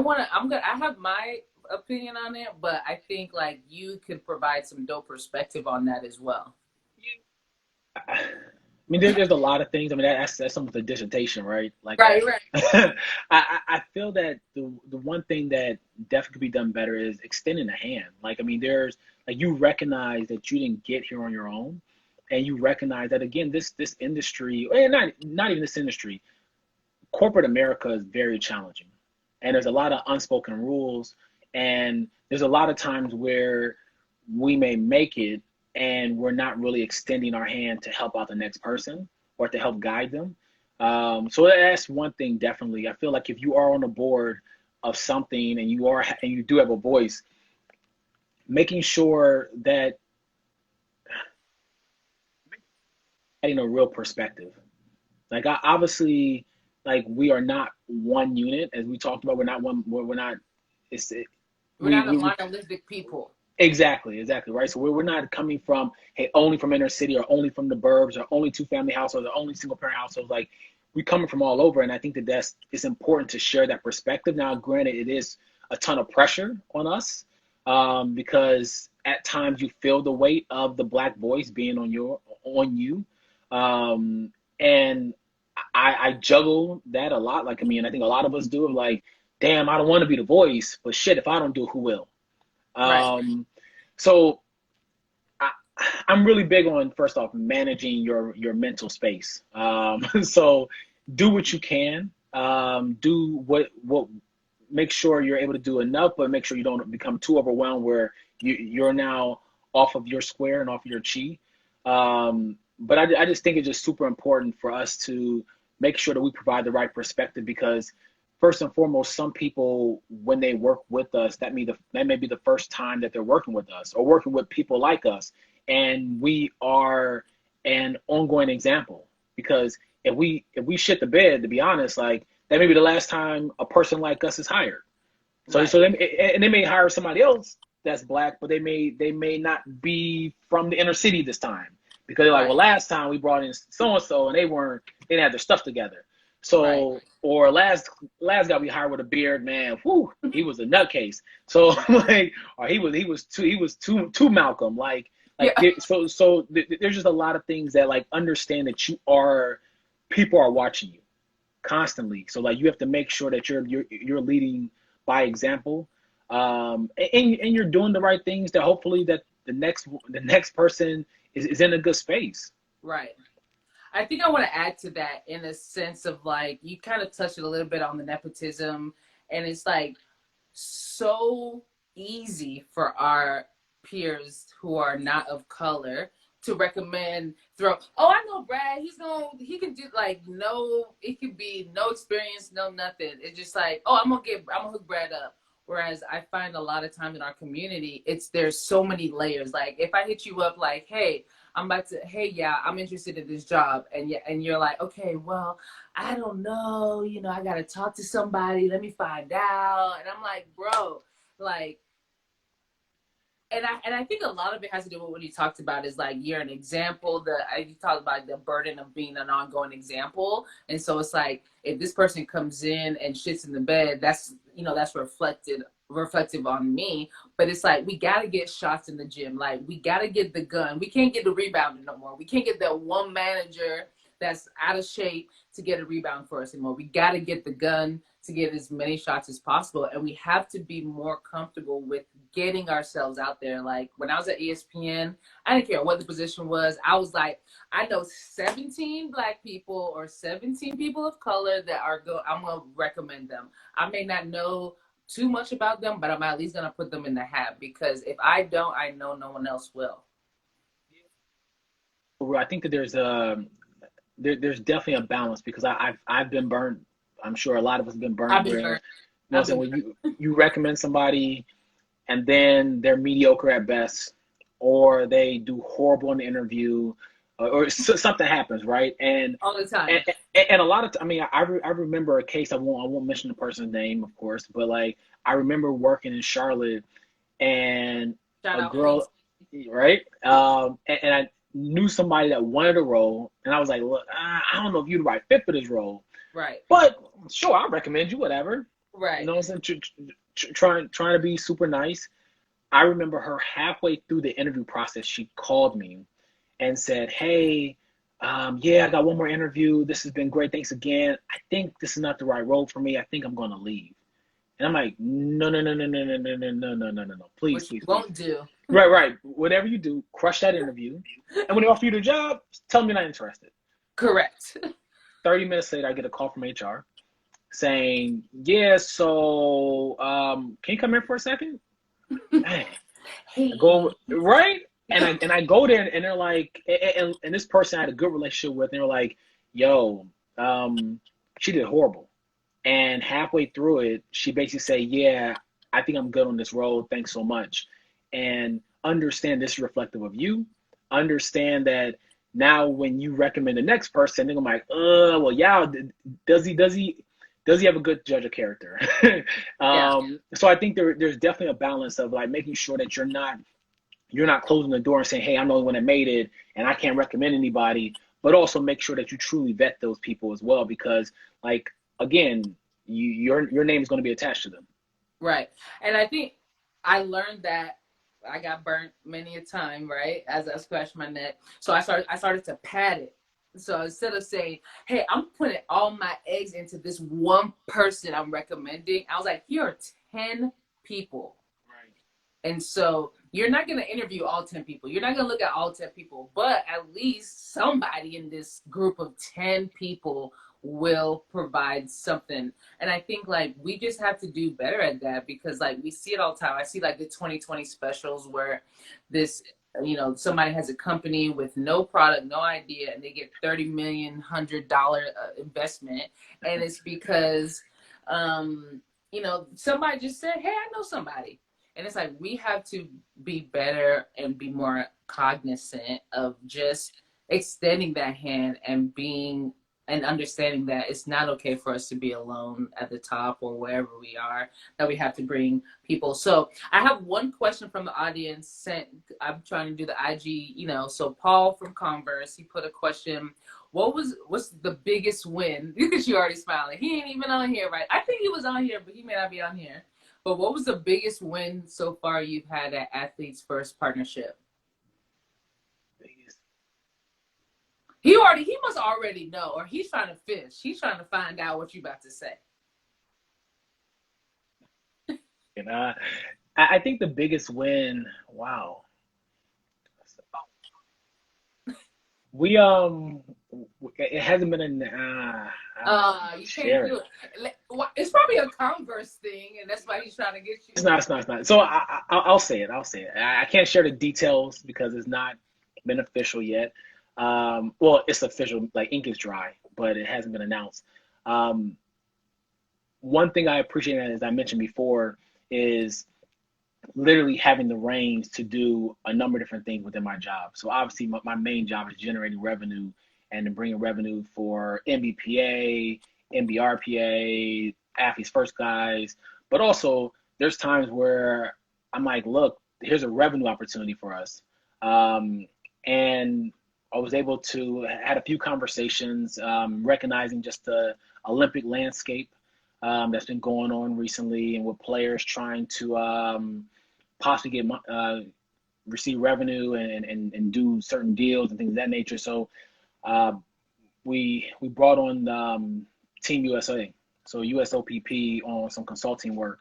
have my opinion on it, but I think like you could provide some dope perspective on that as well. I mean, there's a lot of things. I mean, that's some of the dissertation, right? Like, Right, right. I feel that the one thing that definitely could be done better is extending a hand. Like, I mean, there's like you recognize that you didn't get here on your own, and you recognize that again, this industry, and not even this industry, corporate America is very challenging, and there's a lot of unspoken rules, and there's a lot of times where we may make it and we're not really extending our hand to help out the next person or to help guide them. So that's one thing definitely. I feel like if you are on the board of something and you do have a voice, making sure that adding a real perspective. Like obviously, like we are not one unit as we talked about. We're not one. We're not. It's it, We're not a we monolithic people. exactly right. So we're not coming from hey only from inner city or only from the burbs or only two family households or only single parent households. Like we coming from all over, and I think that that's it's important to share that perspective. Now, granted, it is a ton of pressure on us because at times you feel the weight of the black voice being on you, and I juggle that a lot. Like I mean, I think a lot of us do. Like, damn, I don't want to be the voice, but shit, if I don't do it, who will? Right. Um, so I, I'm really big on first off managing your mental space. So do what you can. Do what make sure you're able to do enough, but make sure you don't become too overwhelmed where you're now off of your square and off of your chi. But I just think it's just super important for us to make sure that we provide the right perspective because first and foremost, some people when they work with us, that may be the first time that they're working with us or working with people like us, and we are an ongoing example because if we shit the bed, to be honest, like that may be the last time a person like us is hired. Right. And they may hire somebody else that's black, but they may not be from the inner city this time because they're like, well, Right. last time we brought in so and so and they didn't have their stuff together. Right. So or last guy we hired with a beard, man, whoo, he was a nutcase. So like, or he was too Malcolm. Yeah. There's just a lot of things that like understand that people are watching you constantly. So like you have to make sure that you're leading by example, and you're doing the right things that hopefully that the next person is in a good space. Right. I think I want to add to that in a sense of like you kind of touched a little bit on the nepotism, and it's like so easy for our peers who are not of color to recommend oh, I know Brad, he can do like no, it could be no experience, no nothing. It's just like, oh, I'm gonna hook Brad up. Whereas I find a lot of times in our community, there's so many layers. Like if I hit you up like, hey, yeah, I'm interested in this job. And you're like, okay, well, I don't know, I got to talk to somebody. Let me find out. And I'm like, bro, like, and I think a lot of it has to do with what you talked about is like you're an example. You talked about the burden of being an ongoing example, and so it's like if this person comes in and shits in the bed, that's reflected reflective on me, but it's like we got to get shots in the gym. Like we got to get the gun. We can't get the rebound no more. We can't get that one manager that's out of shape to get a rebound for us anymore. We got to get the gun to get as many shots as possible, and we have to be more comfortable with getting ourselves out there. Like when I was at ESPN, I didn't care what the position was. I was like, I know 17 Black people or 17 people of color that I'm gonna recommend them. I may not know too much about them, but I'm at least gonna put them in the hat, because if I don't, I know no one else will. I think that there's definitely a balance, because I've been burned. I'm sure a lot of us have been I've burned been where, burned. what I'm saying, when you recommend somebody and then they're mediocre at best, or they do horrible in the interview, or something happens, right? All the And time. and a lot of I mean, I remember a case. I won't mention the person's name, of course, but like I remember working in Charlotte, and Shout a out Queens. girl, right? And I knew somebody that wanted a role, and I was like, look, I don't know if you're the right fit for this role, Right. but sure, I'll recommend you, whatever. You Right. know what I'm saying? Trying to be super nice. I remember her halfway through the interview process, she called me and said, "Hey, yeah, I got one more interview. This has been great. Thanks again. I think this is not the right role for me. I think I'm going to leave." And I'm like, "No, no, no, no, no, no, no, no, no, no, no, no, no. Please, Which you please, please. won't do. Right, right. Whatever you do, crush that interview. And when they offer you the job, tell them you're not interested." Correct. 30 minutes later, I get a call from HR saying, "Yeah, so can you come in for a second?" Man, I Hey. go right, and I go there, and they're like, and this person I had a good relationship with, and they were like, "Yo, she did horrible." And halfway through it, she basically said, "Yeah, I think I'm good on this role. Thanks so much." And understand this is reflective of you. Understand that now when you recommend the next person, they're like, well, yeah, does he have a good judge of character?" Yeah. So I think there's definitely a balance of like making sure that you're not closing the door and saying, "Hey, I'm the only one that made it, and I can't recommend anybody," but also make sure that you truly vet those people as well, because, like, again, your name is going to be attached to them. Right. And I think I learned that I got burnt many a time, right? As I scratched my neck. So I started to pad it. So instead of saying, "Hey, I'm putting all my eggs into this one person I'm recommending," I was like, "Here are 10 people." Right. And so you're not going to interview all 10 people. You're not going to look at all 10 people, but at least somebody in this group of 10 people will provide something. And I think like we just have to do better at that, because like we see it all the time. I see like the 2020 specials where this, somebody has a company with no product, no idea, and they get 30 million $100 investment. And it's because, somebody just said, "Hey, I know somebody." And it's like we have to be better and be more cognizant of just extending that hand and being and understanding that it's not okay for us to be alone at the top or wherever we are, that we have to bring people. So I have one question from the audience sent. I'm trying to do the IG, so Paul from Converse, he put a question. What's the biggest win? Because you already smiling. He ain't even on here, right? I think he was on here, but he may not be on here. But what was the biggest win so far you've had at Athletes First Partnership? He must already know, or he's trying to fish. He's trying to find out what you about to say. And I think the biggest win, wow, we it hasn't been an You can't share do it. it. It's probably a Converse thing, and that's why he's trying to get It's you. not. It's not. It's not. So I'll say it. I'll say it. I can't share the details because it's not been official yet. Well, it's official. Like ink is dry, but it hasn't been announced. Um, One thing I appreciate, as I mentioned before, is literally having the reins to do a number of different things within my job. So obviously, my main job is generating revenue and then bringing revenue for NBPA, NBRPA, Athletes First guys. But also, there's times where I'm like, look, here's a revenue opportunity for us. And I was able to had a few conversations, recognizing just the Olympic landscape, that's been going on recently, and with players trying to possibly get receive revenue and do certain deals and things of that nature. So uh, we brought on Team USA, so USOPP on some consulting work,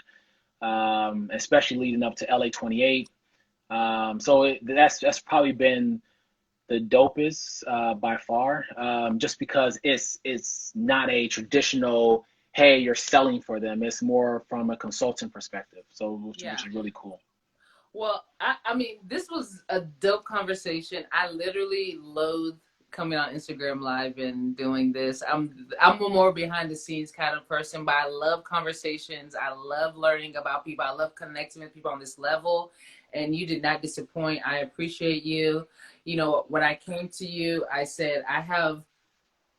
especially leading up to LA 28. That's probably been the dopest by far, just because it's not a traditional, hey, you're selling for them. It's more from a consultant perspective, so which is really cool. Well, I mean, this was a dope conversation. I literally loathe coming on Instagram Live and doing this. I'm a more behind the scenes kind of person, but I love conversations. I love learning about people. I love connecting with people on this level. And you did not disappoint. I appreciate you. You know, when I came to you, I said,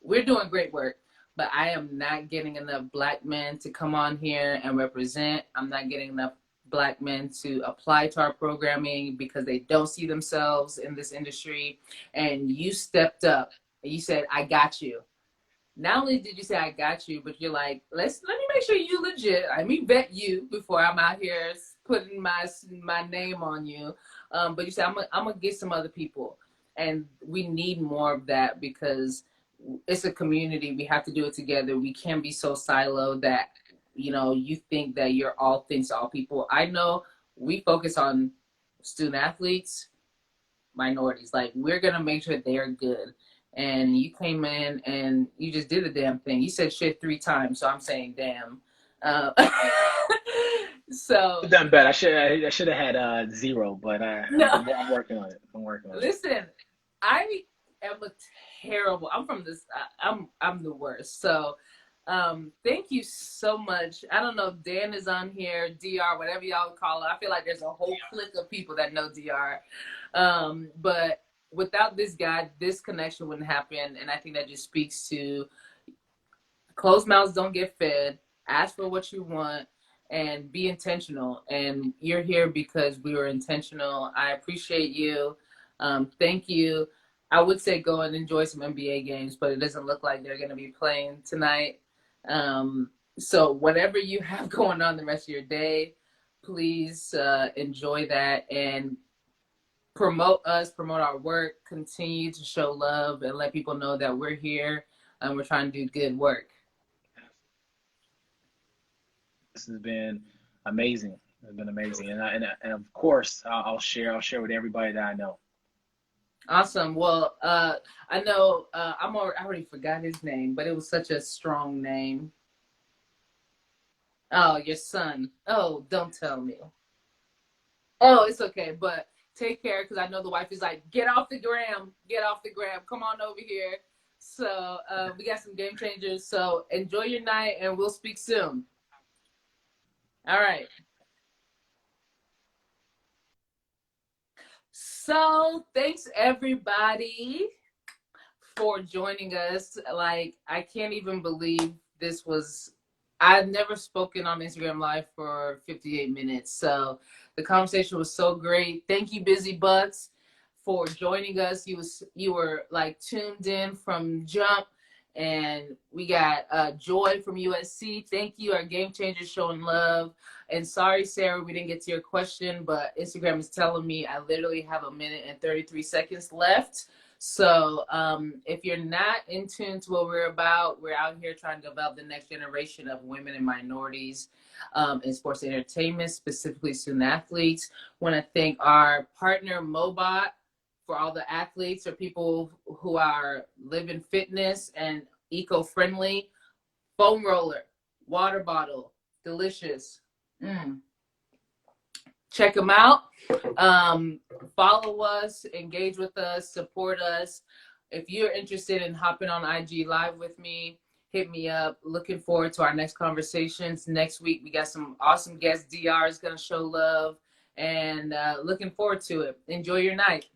we're doing great work, but I am not getting enough Black men to come on here and represent. I'm not getting enough Black men to apply to our programming because they don't see themselves in this industry. And you stepped up and you said, I got you. Not only did you say I got you, but you're like, let me make sure you legit. Let me vet you before I'm out here putting my name on you. But you said I'm gonna get some other people, and we need more of that because it's a community. We have to do it together. We can't be so siloed that you think that you're all things to all people. I know we focus on student athletes, minorities. Like, we're gonna make sure they're good. And you came in and you just did the damn thing. You said shit 3 times, so I'm saying damn. Uh, so I've done better. I should have had 0, but no, I'm working on it. I'm working on it. listen, I am a terrible. I'm from this. I'm the worst. So thank you so much. I don't know if Dan is on here, DR, whatever y'all call it. I feel like there's a whole clique of people that know DR. But without this guy, this connection wouldn't happen. And I think that just speaks to closed mouths don't get fed. Ask for what you want and be intentional. And you're here because we were intentional. I appreciate you. Thank you. I would say go and enjoy some NBA games, but it doesn't look like they're going to be playing tonight. So whatever you have going on the rest of your day, please enjoy that and promote us, promote our work, continue to show love and let people know that we're here and we're trying to do good work. This has been amazing. It's been amazing, and of course I'll share with everybody that I know. Awesome. Well, I know I already forgot his name, but it was such a strong name. Oh, your son. Oh, don't tell me. Oh, it's okay, but take care because I know the wife is like, get off the gram, come on over here. So we got some game changers. So enjoy your night, and we'll speak soon. All right. So thanks everybody for joining us. Like, I can't even believe this was, I've never spoken on Instagram Live for 58 minutes. So the conversation was so great. Thank you, Busy Butts, for joining us. You were like tuned in from jump. And we got Joy from USC. Thank you, our game changers showing love. And sorry, Sarah, we didn't get to your question, but Instagram is telling me I literally have 1 minute and 33 seconds left. So if you're not in tune to what we're about, we're out here trying to develop the next generation of women and minorities in sports and entertainment, specifically student athletes. Want to thank our partner, Mobot, for all the athletes or people who are living fitness and eco-friendly. Foam roller, water bottle, delicious. Check them out. Follow us, engage with us, support us. If you're interested in hopping on IG Live with me, hit me up. Looking forward to our next conversations. Next week, we got some awesome guests. DR is going to show love, and looking forward to it. Enjoy your night.